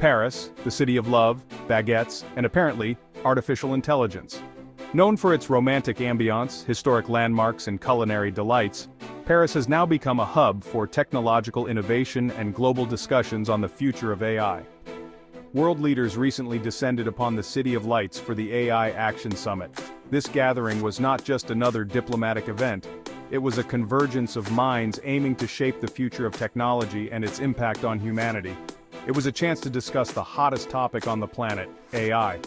Paris, the city of love, baguettes, and apparently, artificial intelligence. Known for its romantic ambiance, historic landmarks, and culinary delights, Paris has now become a hub for technological innovation and global discussions on the future of AI. World leaders recently descended upon the City of Lights for the AI Action Summit. This gathering was not just another diplomatic event, it was a convergence of minds aiming to shape the future of technology and its impact on humanity. It was a chance to discuss the hottest topic on the planet, AI.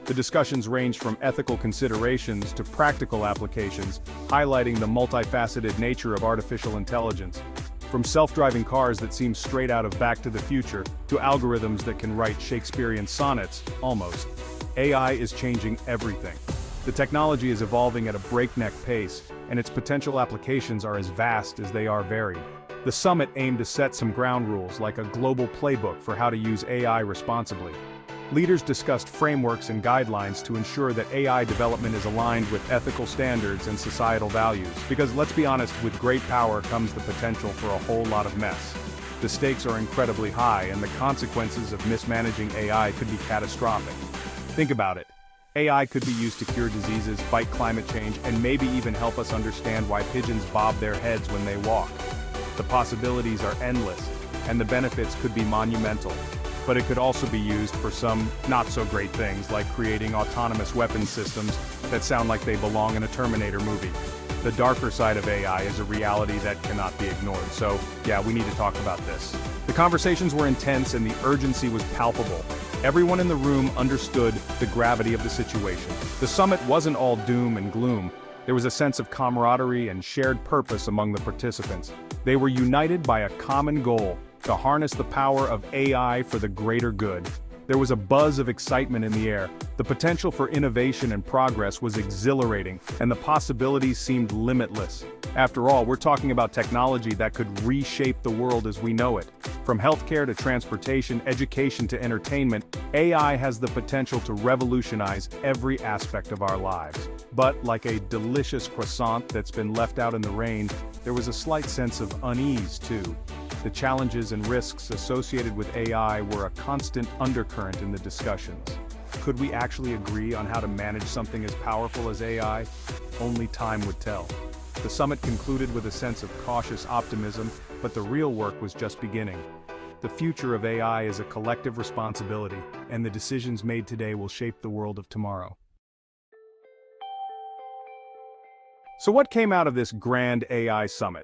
The discussions ranged from ethical considerations to practical applications, highlighting the multifaceted nature of artificial intelligence. From self-driving cars that seem straight out of Back to the Future, to algorithms that can write Shakespearean sonnets, almost. AI is changing everything. The technology is evolving at a breakneck pace, and its potential applications are as vast as they are varied. The summit aimed to set some ground rules like a global playbook for how to use AI responsibly. Leaders discussed frameworks and guidelines to ensure that AI development is aligned with ethical standards and societal values, because let's be honest, with great power comes the potential for a whole lot of mess. The stakes are incredibly high, and the consequences of mismanaging AI could be catastrophic. Think about it. AI could be used to cure diseases, fight climate change, and maybe even help us understand why pigeons bob their heads when they walk. The possibilities are endless, and the benefits could be monumental. But it could also be used for some not-so-great things, like creating autonomous weapons systems that sound like they belong in a Terminator movie. The darker side of AI is a reality that cannot be ignored, so yeah, we need to talk about this. The conversations were intense and the urgency was palpable. Everyone in the room understood the gravity of the situation. The summit wasn't all doom and gloom. There was a sense of camaraderie and shared purpose among the participants. They were united by a common goal: to harness the power of AI for the greater good. There was a buzz of excitement in the air. The potential for innovation and progress was exhilarating, and the possibilities seemed limitless. After all, we're talking about technology that could reshape the world as we know it. From healthcare to transportation, education to entertainment, AI has the potential to revolutionize every aspect of our lives. But like a delicious croissant that's been left out in the rain, there was a slight sense of unease too. The challenges and risks associated with AI were a constant undercurrent in the discussions. Could we actually agree on how to manage something as powerful as AI? Only time would tell. The summit concluded with a sense of cautious optimism, but the real work was just beginning. The future of AI is a collective responsibility, and the decisions made today will shape the world of tomorrow. So what came out of this grand AI summit?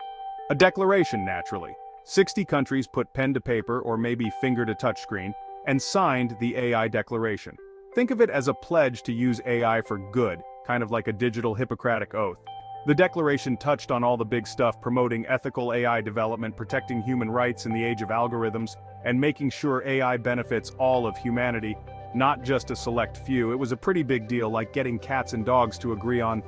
A declaration, naturally. 60 countries put pen to paper, or maybe finger to touchscreen, and signed the AI Declaration. Think of it as a pledge to use AI for good, kind of like a digital Hippocratic oath. The declaration touched on all the big stuff: promoting ethical AI development, protecting human rights in the age of algorithms, and making sure AI benefits all of humanity, not just a select few. It was a pretty big deal, like getting cats and dogs to agree on,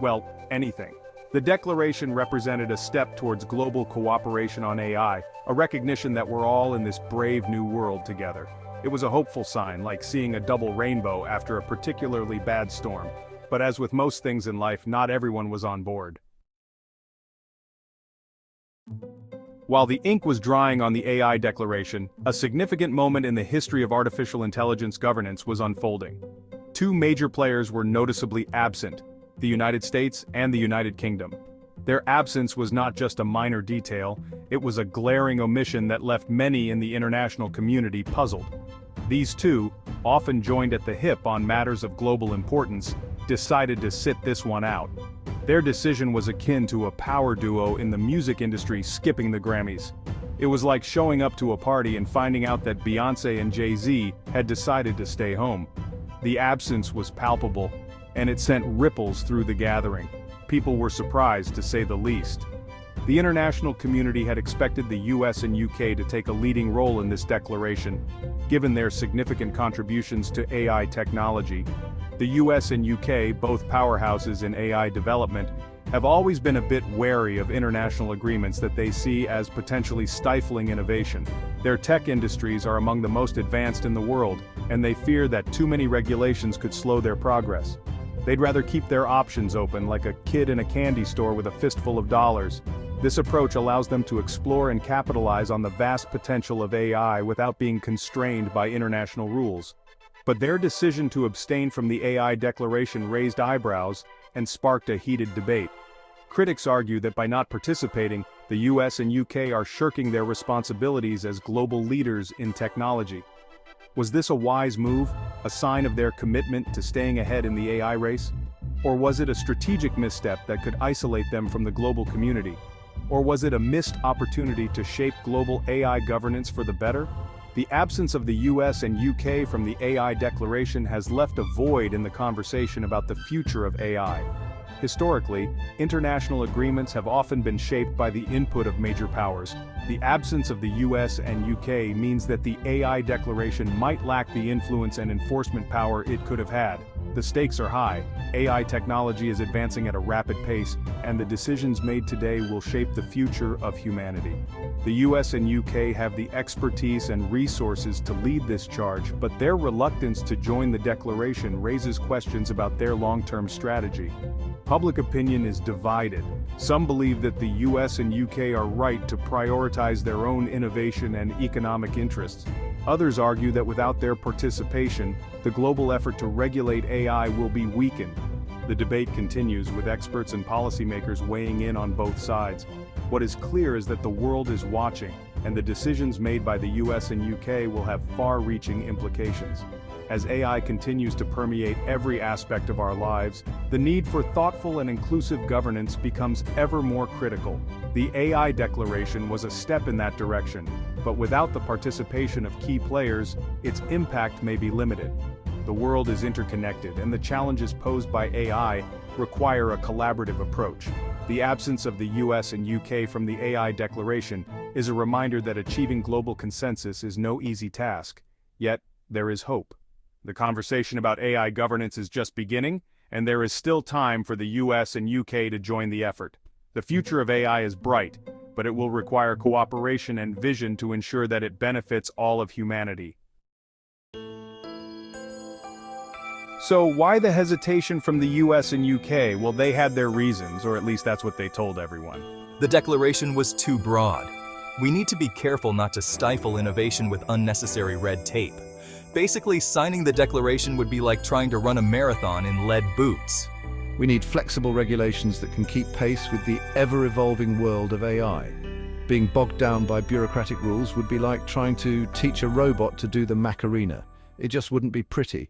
well, anything. The declaration represented a step towards global cooperation on AI, a recognition that we're all in this brave new world together. It was a hopeful sign, like seeing a double rainbow after a particularly bad storm. But as with most things in life, not everyone was on board. While the ink was drying on the AI declaration, a significant moment in the history of artificial intelligence governance was unfolding. Two major players were noticeably absent: the United States and the United Kingdom. Their absence was not just a minor detail, it was a glaring omission that left many in the international community puzzled. These two, often joined at the hip on matters of global importance, decided to sit this one out. Their decision was akin to a power duo in the music industry skipping the Grammys. It was like showing up to a party and finding out that Beyoncé and Jay-Z had decided to stay home. The absence was palpable, and it sent ripples through the gathering. People were surprised, to say the least. The international community had expected the US and UK to take a leading role in this declaration, given their significant contributions to AI technology. The US and UK, both powerhouses in AI development, have always been a bit wary of international agreements that they see as potentially stifling innovation. Their tech industries are among the most advanced in the world, and they fear that too many regulations could slow their progress. They'd rather keep their options open, like a kid in a candy store with a fistful of dollars. This approach allows them to explore and capitalize on the vast potential of AI without being constrained by international rules. But their decision to abstain from the AI declaration raised eyebrows and sparked a heated debate. Critics argue that by not participating, the US and UK are shirking their responsibilities as global leaders in technology. Was this a wise move, a sign of their commitment to staying ahead in the AI race? Or was it a strategic misstep that could isolate them from the global community? Or was it a missed opportunity to shape global AI governance for the better? The absence of the US and UK from the AI declaration has left a void in the conversation about the future of AI. Historically, international agreements have often been shaped by the input of major powers. The absence of the US and UK means that the AI declaration might lack the influence and enforcement power it could have had. The stakes are high, AI technology is advancing at a rapid pace, and the decisions made today will shape the future of humanity. The US and UK have the expertise and resources to lead this charge, but their reluctance to join the declaration raises questions about their long-term strategy. Public opinion is divided. Some believe that the US and UK are right to prioritize their own innovation and economic interests. Others argue that without their participation, the global effort to regulate AI will be weakened. The debate continues, with experts and policymakers weighing in on both sides. What is clear is that the world is watching, and the decisions made by the US and UK will have far-reaching implications. As AI continues to permeate every aspect of our lives, the need for thoughtful and inclusive governance becomes ever more critical. The AI declaration was a step in that direction, but without the participation of key players, its impact may be limited. The world is interconnected, and the challenges posed by AI require a collaborative approach. The absence of the US and UK from the AI declaration is a reminder that achieving global consensus is no easy task. Yet, there is hope. The conversation about AI governance is just beginning, and there is still time for the US and UK to join the effort. The future of AI is bright, but it will require cooperation and vision to ensure that it benefits all of humanity. So why the hesitation from the US and UK? Well, they had their reasons, or at least that's what they told everyone. The declaration was too broad. We need to be careful not to stifle innovation with unnecessary red tape. Basically, signing the declaration would be like trying to run a marathon in lead boots. We need flexible regulations that can keep pace with the ever-evolving world of AI. Being bogged down by bureaucratic rules would be like trying to teach a robot to do the Macarena. It just wouldn't be pretty.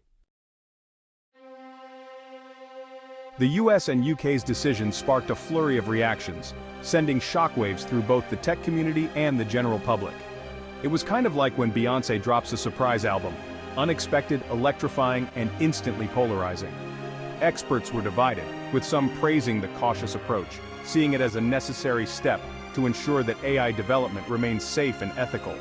The US and UK's decision sparked a flurry of reactions, sending shockwaves through both the tech community and the general public. It was kind of like when Beyoncé drops a surprise album, unexpected, electrifying, and instantly polarizing. Experts were divided, with some praising the cautious approach, seeing it as a necessary step to ensure that AI development remains safe and ethical.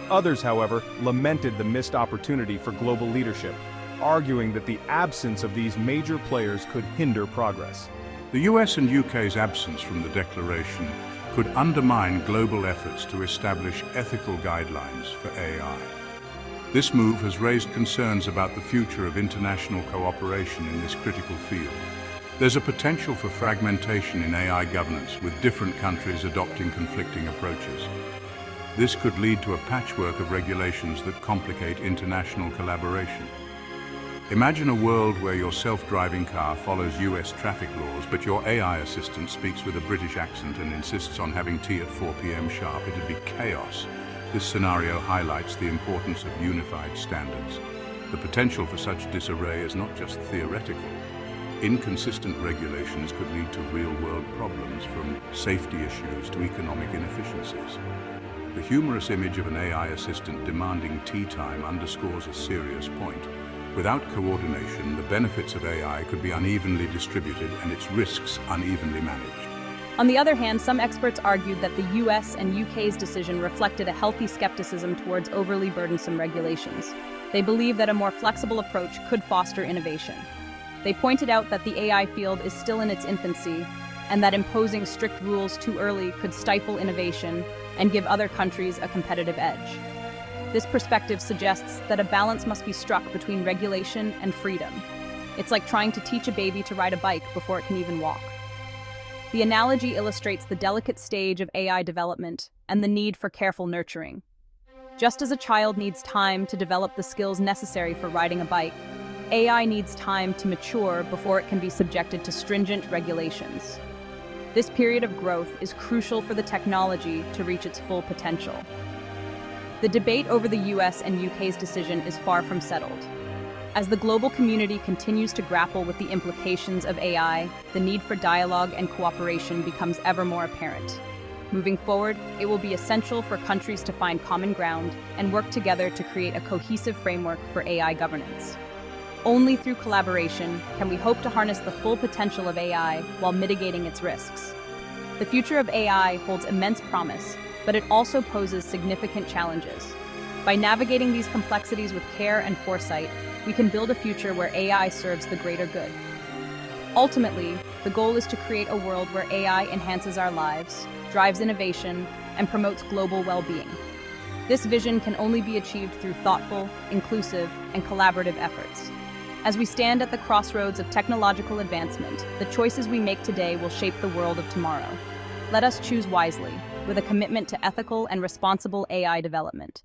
Others, however, lamented the missed opportunity for global leadership, arguing that the absence of these major players could hinder progress. The US and UK's absence from the declaration could undermine global efforts to establish ethical guidelines for AI. This move has raised concerns about the future of international cooperation in this critical field. There's a potential for fragmentation in AI governance, with different countries adopting conflicting approaches. This could lead to a patchwork of regulations that complicate international collaboration. Imagine a world where your self-driving car follows US traffic laws, but your AI assistant speaks with a British accent and insists on having tea at 4 p.m. sharp. It'd be chaos. This scenario highlights the importance of unified standards. The potential for such disarray is not just theoretical. Inconsistent regulations could lead to real-world problems, from safety issues to economic inefficiencies. The humorous image of an AI assistant demanding tea time underscores a serious point. Without coordination, the benefits of AI could be unevenly distributed and its risks unevenly managed. On the other hand, some experts argued that the US and UK's decision reflected a healthy skepticism towards overly burdensome regulations. They believe that a more flexible approach could foster innovation. They pointed out that the AI field is still in its infancy, and that imposing strict rules too early could stifle innovation and give other countries a competitive edge. This perspective suggests that a balance must be struck between regulation and freedom. It's like trying to teach a baby to ride a bike before it can even walk. The analogy illustrates the delicate stage of AI development and the need for careful nurturing. Just as a child needs time to develop the skills necessary for riding a bike, AI needs time to mature before it can be subjected to stringent regulations. This period of growth is crucial for the technology to reach its full potential. The debate over the US and UK's decision is far from settled. As the global community continues to grapple with the implications of AI, the need for dialogue and cooperation becomes ever more apparent. Moving forward, it will be essential for countries to find common ground and work together to create a cohesive framework for AI governance. Only through collaboration can we hope to harness the full potential of AI while mitigating its risks. The future of AI holds immense promise, but it also poses significant challenges. By navigating these complexities with care and foresight, we can build a future where AI serves the greater good. Ultimately, the goal is to create a world where AI enhances our lives, drives innovation, and promotes global well-being. This vision can only be achieved through thoughtful, inclusive, and collaborative efforts. As we stand at the crossroads of technological advancement, the choices we make today will shape the world of tomorrow. Let us choose wisely, with a commitment to ethical and responsible AI development.